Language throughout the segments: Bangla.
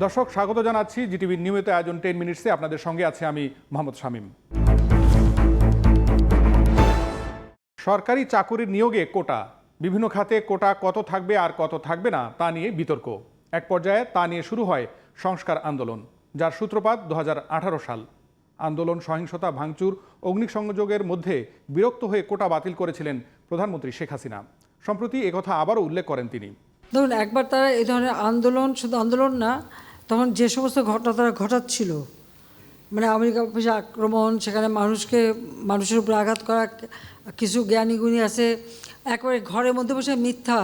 দর্শক, স্বাগত জানাচ্ছি জিটিভির নিয়মিত আয়োজন 10 মিনিটসে। আপনাদের সঙ্গে আছে আমি মোহাম্মদ শামীম। সরকারি চাকুরির নিয়োগে কোটা, বিভিন্ন খাতে কোটা কত থাকবে আর কত থাকবে না তা নিয়ে বিতর্ক। এক পর্যায়ে তা নিয়ে শুরু হয় সংস্কার আন্দোলন, যার সূত্রপাত 2018 সাল। আন্দোলন, সহিংসতা, ভাঙচুর, অগ্নিসংযোগের মধ্যে বিরক্ত হয়ে কোটা বাতিল করেছিলেন প্রধানমন্ত্রী শেখ হাসিনা। সম্প্রতি একথা আবারও উল্লেখ করেন তিনি। ধরুন, একবার তারা এই ধরনের আন্দোলন, শুধু আন্দোলন না, তখন যে সমস্ত ঘটনা তারা ঘটাচ্ছিল, মানে আমেরিকা অফিসে আক্রমণ, সেখানে মানুষের উপরে আঘাত করা, কিছু জ্ঞানীগুণী আছে একেবারে ঘরের মধ্যে বসে মিথ্যা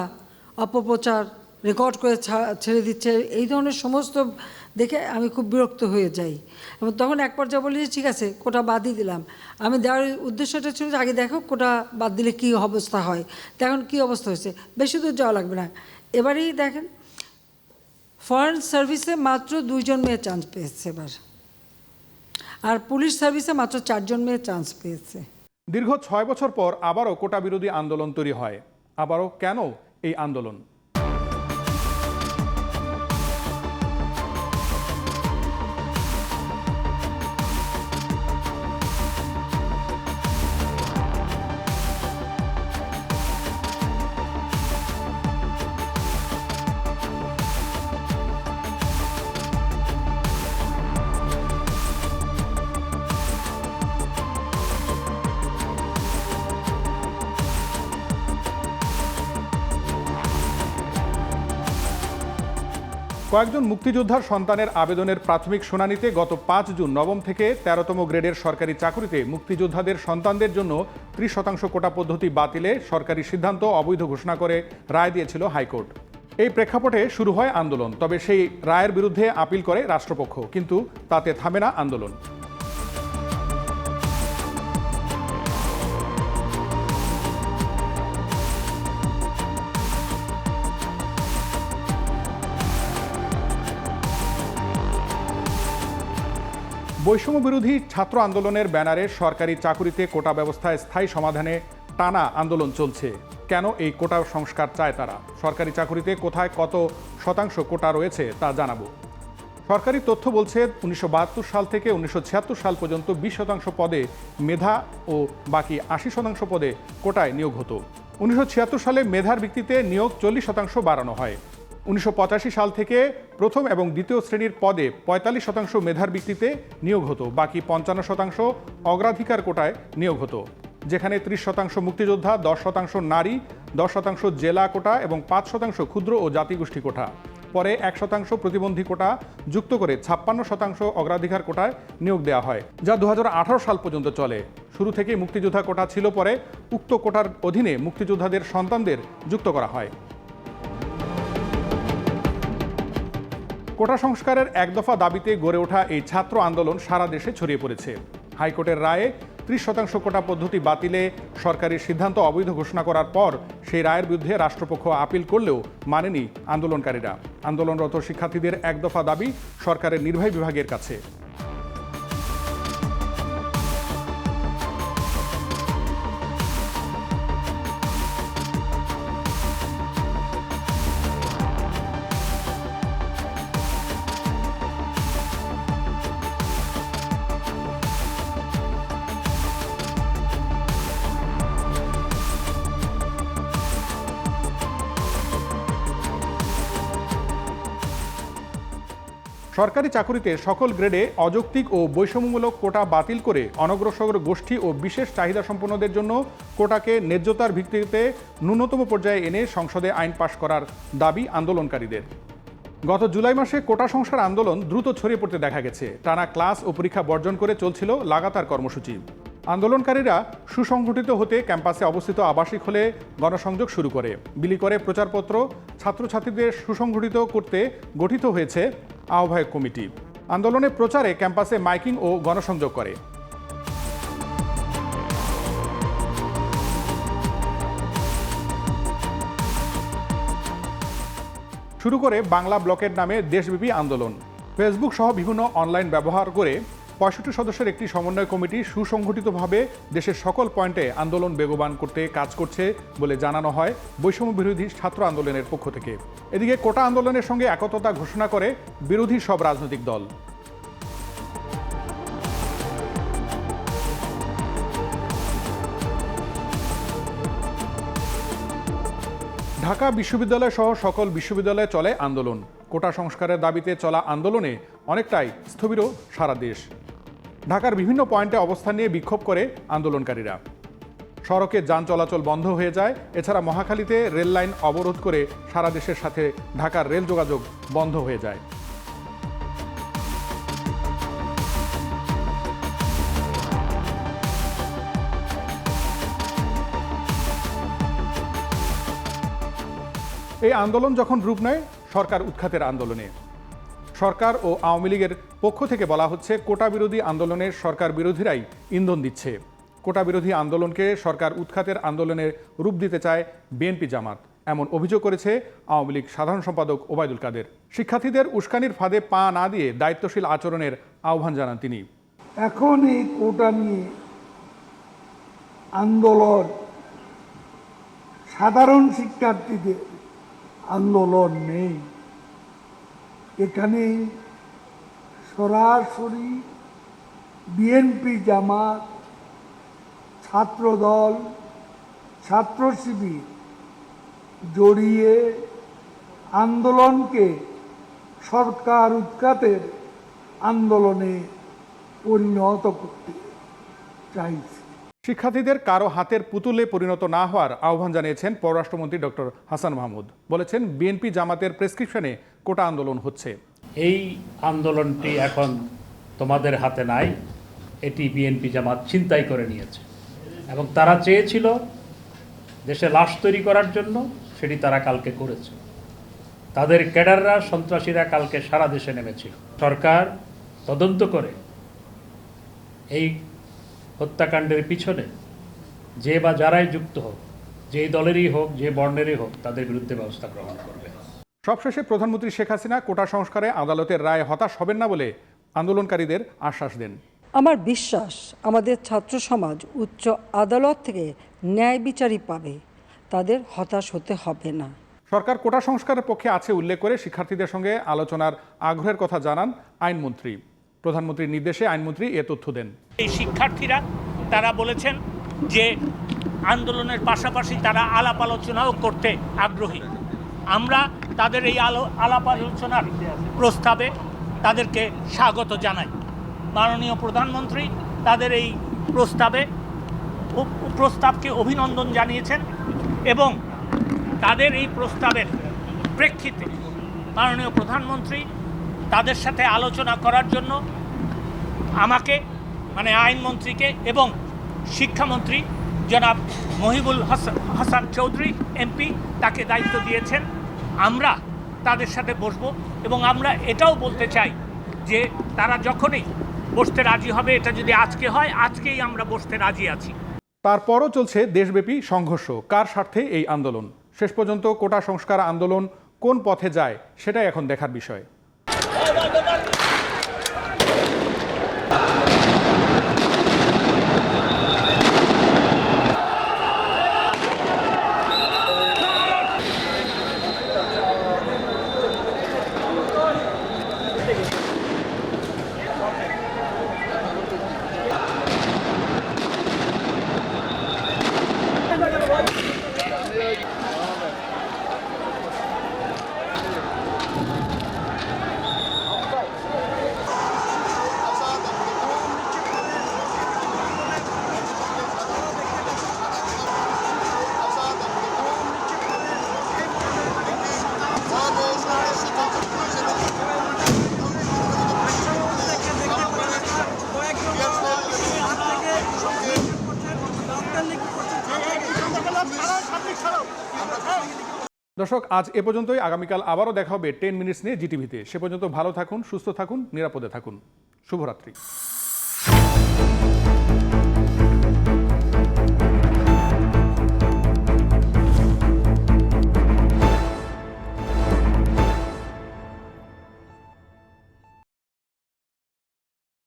অপপ্রচার রেকর্ড করে ছেড়ে দিচ্ছে, এই ধরনের সমস্ত দেখে আমি খুব বিরক্ত হয়ে যাই। এবং তখন এক পর্যায়ে বলি যে ঠিক আছে, কোটা বাদই দিলাম। আমি দেওয়ার উদ্দেশ্যটা ছিল যে আগে দেখো কোটা বাদ দিলে কী অবস্থা হয়। এখন কী অবস্থা হয়েছে, বেশি দূর যাওয়া লাগবে না। এবারেই দেখেন, ফরেন সার্ভিসে মাত্র 2 জন মেয়ে চান্স পেয়েছে এবার, আর পুলিশ সার্ভিসে মাত্র 4 জন মেয়ে চান্স পেয়েছে। দীর্ঘ 6 বছর পর আবারও কোটা বিরোধী আন্দোলন তৈরি হয়। আবারও কেন এই আন্দোলন? কয়েকজন মুক্তিযোদ্ধার সন্তানের আবেদনের প্রাথমিক শুনানিতে গত 5 জুন নবম থেকে 13তম গ্রেডের সরকারি চাকুরিতে মুক্তিযোদ্ধাদের সন্তানদের জন্য 30% কোটা পদ্ধতি বাতিলে সরকারি সিদ্ধান্ত অবৈধ ঘোষণা করে রায় দিয়েছিল হাইকোর্ট। এই প্রেক্ষাপটে শুরু হয় আন্দোলন। তবে সেই রায়ের বিরুদ্ধে আপিল করে রাষ্ট্রপক্ষ, কিন্তু তাতে থামে না আন্দোলন। বৈষম্য বিরোধী ছাত্র আন্দোলনের ব্যানারে সরকারি চাকুরিতে কোটা ব্যবস্থায় স্থায়ী সমাধানে টানা আন্দোলন চলছে। কেন এই কোটা সংস্কার চায় তারা? সরকারি চাকুরিতে কোথায় কত শতাংশ কোটা রয়েছে তা জানাবো। সরকারি তথ্য বলছে 1972 সাল থেকে 1976 সাল পর্যন্ত 20% পদে মেধা ও বাকি 80% পদে কোটায় নিয়োগ হতো। 1976 সালে মেধার ভিত্তিতে নিয়োগ 40% বাড়ানো হয়। 1985 সাল থেকে প্রথম এবং দ্বিতীয় শ্রেণীর পদে 45% মেধার ভিত্তিতে নিয়োগ হতো, বাকি 55% অগ্রাধিকার কোটায় নিয়োগ হতো, যেখানে 30% মুক্তিযোদ্ধা, 10% নারী, 10% জেলা কোটা এবং 5% ক্ষুদ্র ও জাতিগোষ্ঠী কোটা। পরে 1% প্রতিবন্ধী কোটা যুক্ত করে 56% অগ্রাধিকার কোটায় নিয়োগ দেওয়া হয়, যা 2018 সাল পর্যন্ত চলে। শুরু থেকেই মুক্তিযোদ্ধা কোটা ছিল, পরে উক্ত কোটার অধীনে মুক্তিযোদ্ধাদের সন্তানদের যুক্ত করা হয়। কোটা সংস্কারের এক দফা দাবিতে গড়ে ওঠা এই ছাত্র আন্দোলন সারা দেশে ছড়িয়ে পড়েছে। হাইকোর্টের রায়ে 30% কোটা পদ্ধতি বাতিলে সরকারি সিদ্ধান্ত অবৈধ ঘোষণা করার পর সেই রায়ের বিরুদ্ধে রাষ্ট্রপক্ষ আপিল করলেও মানেনি আন্দোলনকারীরা। আন্দোলনরত শিক্ষার্থীদের এক দফা দাবি সরকারের নির্বাহী বিভাগের কাছে। সরকারি চাকুরিতে সকল গ্রেডে অযৌক্তিক ও বৈষম্যমূলক কোটা বাতিল করে অনগ্রসর গোষ্ঠী ও বিশেষ চাহিদা সম্পন্নদের জন্য কোটাকে ন্যায্যতার ভিত্তিতে ন্যূনতম পর্যায়ে এনে সংসদে আইন পাশ করার দাবি আন্দোলনকারীদের। গত জুলাই মাসে কোটা সংস্কার আন্দোলন দ্রুত ছড়িয়ে পড়তে দেখা গেছে। টানা ক্লাস ও পরীক্ষা বর্জন করে চলছিল লাগাতার কর্মসূচি। আন্দোলনকারীরা সুসংগঠিত হতে ক্যাম্পাসে অবস্থিত আবাসিক হলে গণসংযোগ শুরু করে, বিলি করে প্রচারপত্র। ছাত্রছাত্রীদের সুসংগঠিত করতে গঠিত হয়েছে আহ্বায়ক কমিটি। আন্দোলনে প্রচারে ক্যাম্পাসে মাইকিং ও গণসংযোগ করে। শুরু করে বাংলা ব্লকের নামে দেশব্যাপী আন্দোলন। ফেসবুক সহ বিভিন্ন অনলাইন ব্যবহার করে 65 সদস্যের একটি সমন্বয় কমিটি সুসংগঠিতভাবে দেশের সকল পয়েন্টে আন্দোলন বেগবান করতে কাজ করছে বলে জানানো হয় বৈষম্য বিরোধী ছাত্র আন্দোলনের পক্ষ থেকে। এদিকে কোটা আন্দোলনের সঙ্গে একতা ঘোষণা করে বিরোধী সব রাজনৈতিক দল। ঢাকা বিশ্ববিদ্যালয় সহ সকল বিশ্ববিদ্যালয়ে চলে আন্দোলন। কোটা সংস্কারের দাবিতে চলা আন্দোলনে অনেকটাই স্থবির সারা দেশ। ঢাকার বিভিন্ন পয়েন্টে অবস্থান নিয়ে বিক্ষোভ করে আন্দোলনকারীরা। সড়কে যান চলাচল বন্ধ হয়ে যায়। এছাড়া মহাখালীতে রেল লাইন অবরোধ করে সারা দেশের সাথে ঢাকার রেল যোগাযোগ বন্ধ হয়ে যায়। এই আন্দোলন যখন রূপ নেয় সরকার উৎখাতের আন্দোলনে, সরকার ও আওয়ামী লীগের পক্ষ থেকে বলা হচ্ছে কোটা বিরোধী আন্দোলনে সরকার বিরোধীরাই ইন্ধন দিচ্ছে। কোটা বিরোধী আন্দোলনকে সরকার উৎখাতের আন্দোলনের রূপ দিতে চায় বিএনপি জামাত, এমন অভিযোগ করেছে আওয়ামী লীগ সাধারণ সম্পাদক ওবায়দুল কাদের। শিক্ষার্থীদের উস্কানির ফাঁদে পা না দিয়ে দায়িত্বশীল আচরণের আহ্বান জানান তিনি। এখন এই কোটা নিয়ে আন্দোলন সাধারণ শিক্ষার্থীদের আন্দোলন নেই, এখানে সরাসরি বিএনপি জামাত, ছাত্রদল, ছাত্র শিবির জড়িয়ে আন্দোলনকে সরকার উৎখাতের আন্দোলনে পরিণত করতে চাইছে। শিক্ষার্থীদের কারো হাতের পুতুলে পরিণত না হওয়ার আহ্বান জানিয়েছেন পররাষ্ট্রমন্ত্রী ডক্টর হাসান মাহমুদ। বলেছেন বিএনপি জামাতের প্রেসক্রিপশনে কোটা আন্দোলন হচ্ছে। এই আন্দোলনটি এখন তোমাদের হাতে নাই, এটি বিএনপি জামাত ছিনতাই করে নিয়েছে এবং তারা চেয়েছিল দেশে লাশ তৈরি করার জন্য, সেটি তারা কালকে করেছে। তাদের ক্যাডাররা, সন্ত্রাসীরা কালকে সারা দেশে নেমেছিল। সরকার তদন্ত করে এই হত্যাকাণ্ডের পিছনে যে বা যারাই যুক্ত হোক, যে দলেরই হোক, যে বর্ণেরই হোক, তাদের বিরুদ্ধে ব্যবস্থা গ্রহণ করবে। সবশেষে প্রধানমন্ত্রী শেখ হাসিনা কোটা সংস্কারে আদালতের রায়ে হতাশ হবেন না বলে আন্দোলনকারীদের আশ্বাস দেন। আমার বিশ্বাস আমাদের ছাত্র সমাজ উচ্চ আদালত থেকে ন্যায় বিচারই পাবে, তাদের হতাশ হতে হবে না। সরকার কোটা সংস্কারের পক্ষে আছে উল্লেখ করে শিক্ষার্থীদের সঙ্গে আলোচনার আগ্রহের কথা জানান আইনমন্ত্রী। প্রধানমন্ত্রীর নির্দেশে আইনমন্ত্রী এ তথ্য দেন। এই শিক্ষার্থীরা তারা বলেছেন যে আন্দোলনের পাশাপাশি তারা আলাপ আলোচনাও করতে আগ্রহী। আমরা তাদের এই আলাপ আলোচনার প্রস্তাবে তাদেরকে স্বাগত জানাই। মাননীয় প্রধানমন্ত্রী তাদের এই প্রস্তাবকে অভিনন্দন জানিয়েছেন এবং তাদের এই প্রস্তাবের প্রেক্ষিতে মাননীয় প্রধানমন্ত্রী তাদের সাথে আলোচনা করার জন্য আমাকে, মানে আইনমন্ত্রীকে এবং শিক্ষামন্ত্রী জনাব মহিবুল হাসান চৌধুরী এমপি, তাকে দায়িত্ব দিয়েছেন। আমরা তাদের সাথে বসবো এবং আমরা এটাও বলতে চাই যে তারা যখনই বসতে রাজি হবে, এটা যদি আজকে হয়, আজকেই আমরা বসতে রাজি আছি। তারপরও চলছে দেশব্যাপী সংঘর্ষ। কার স্বার্থে এই আন্দোলন? শেষ পর্যন্ত কোটা সংস্কার আন্দোলন কোন পথে যায় সেটাই এখন দেখার বিষয়। দর্শক, আজ এ পর্যন্তই। আগামীকাল আবারও দেখা হবে 10 মিনিটস নিয়ে জিটিভিতে। সে পর্যন্ত ভালো থাকুন, সুস্থ থাকুন, নিরাপদে থাকুন। শুভরাত্রি।